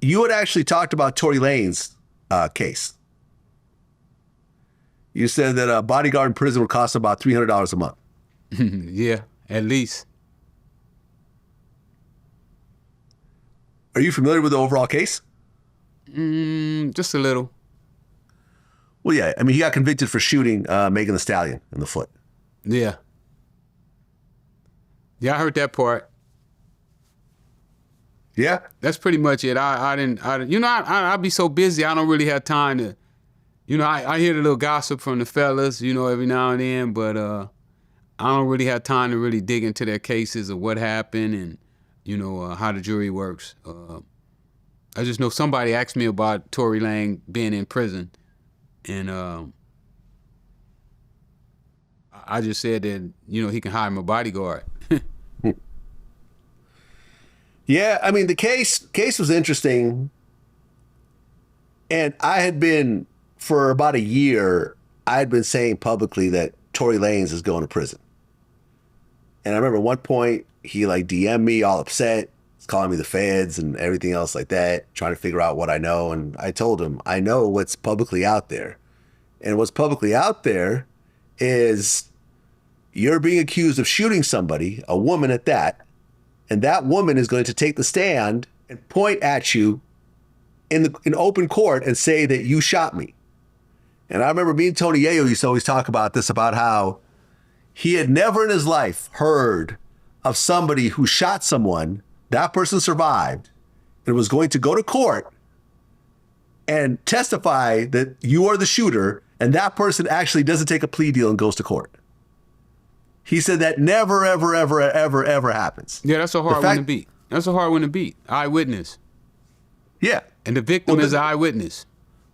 you had actually talked about Tory Lanez case. You said that a bodyguard in prison would cost about $300 a month. Yeah, at least. Are you familiar with the overall case? Just a little. Well, yeah. I mean, he got convicted for shooting Megan Thee Stallion in the foot. Yeah. Yeah, I heard that part. Yeah? That's pretty much it. I didn't, you know, I'd be so busy, I don't really have time to, you know, I hear the little gossip from the fellas, you know, every now and then, but I don't really have time to really dig into their cases or what happened and, you know, how the jury works. I just know somebody asked me about Tory Lanez being in prison, and I just said that, you know, he can hire him a bodyguard. Yeah, I mean, the case was interesting. And I had been, for about a year, I had been saying publicly that Tory Lanez is going to prison. And I remember at one point, he like DM'd me all upset, calling me the feds and everything else like that, trying to figure out what I know. And I told him, I know what's publicly out there. And what's publicly out there is you're being accused of shooting somebody, a woman at that, and that woman is going to take the stand and point at you in open court and say that you shot me. And I remember me and Tony Yayo used to always talk about this, about how he had never in his life heard of somebody who shot someone, that person survived, and was going to go to court and testify that you are the shooter, and that person actually doesn't take a plea deal and goes to court. He said that never, ever, ever, ever, ever happens. Yeah, that's a hard one to beat. That's a hard one to beat. Eyewitness. Yeah. And the victim is the eyewitness.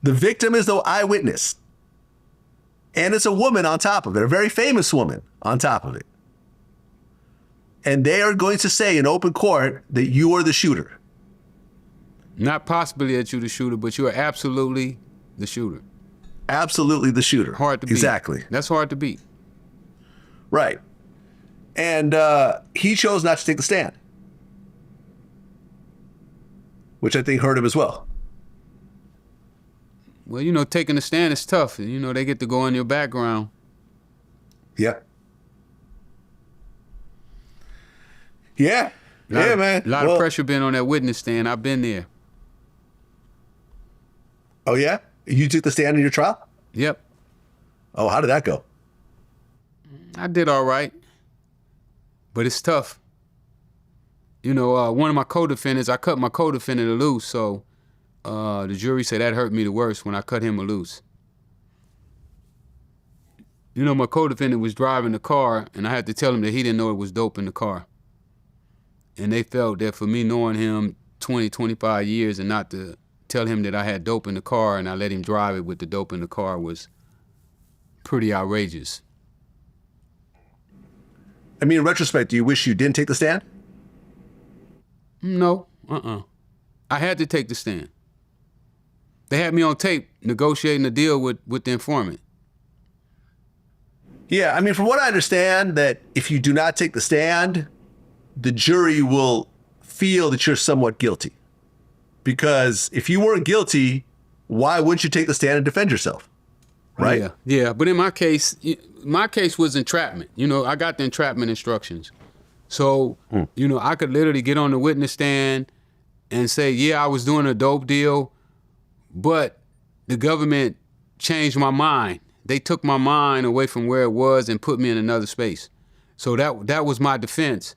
The victim is the eyewitness. And it's a woman on top of it, a very famous woman on top of it. And they are going to say in open court that you are the shooter. Not possibly that you're the shooter, but you are absolutely the shooter. Absolutely the shooter. Hard to beat. Exactly. That's hard to beat. Right. And he chose not to take the stand, which I think hurt him as well. Well, you know, taking a stand is tough. You know, they get to go in your background. Yeah. Yeah. Yeah, man. A lot of pressure been on that witness stand. I've been there. Oh, yeah? You took the stand in your trial? Yep. Oh, how did that go? I did all right, but it's tough. You know, one of my co-defendants, I cut my co-defendant loose, so the jury said that hurt me the worst when I cut him loose. You know, my co-defendant was driving the car, and I had to tell him that he didn't know it was dope in the car. And they felt that for me knowing him 20, 25 years and not to tell him that I had dope in the car and I let him drive it with the dope in the car was pretty outrageous. I mean, in retrospect, do you wish you didn't take the stand? No, I had to take the stand. They had me on tape negotiating a deal with the informant. Yeah, I mean, from what I understand, that if you do not take the stand, the jury will feel that you're somewhat guilty. Because if you weren't guilty, why wouldn't you take the stand and defend yourself? Right? Yeah. But in my case was entrapment. You know, I got the entrapment instructions. So, you know, I could literally get on the witness stand and say, yeah, I was doing a dope deal, but the government changed my mind. They took my mind away from where it was and put me in another space. So that was my defense.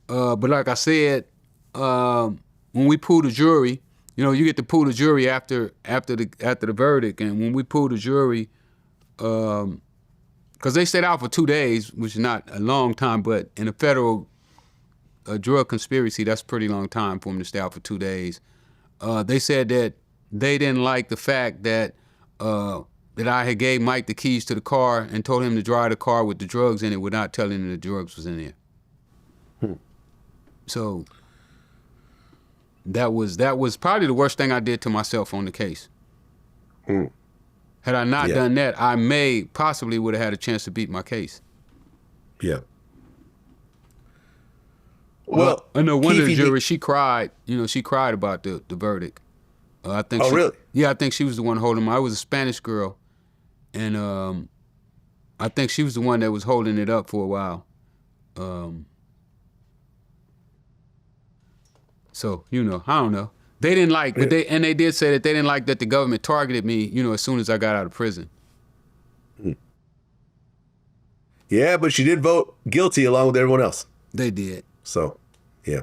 But like I said, when we pulled the jury, you know, you get to pull the jury after the verdict, and when we pulled the jury, because they stayed out for 2 days, which is not a long time, but in a federal drug conspiracy, that's a pretty long time for them to stay out for 2 days. They said that they didn't like the fact that I had gave Mike the keys to the car and told him to drive the car with the drugs in it without telling him the drugs was in there. So that was probably the worst thing I did to myself on the case. Had I not done that, I possibly would have had a chance to beat my case. Yeah. Well, I know one of the jurors, she cried. You know, she cried about the verdict. I think. Oh, really? Yeah, I think she was the one holding him. I was a Spanish girl, and I think she was the one that was holding it up for a while. So I don't know. They didn't like, but they did say that they didn't like that the government targeted me. As soon as I got out of prison. Yeah, but she did vote guilty along with everyone else. They did. So, yeah.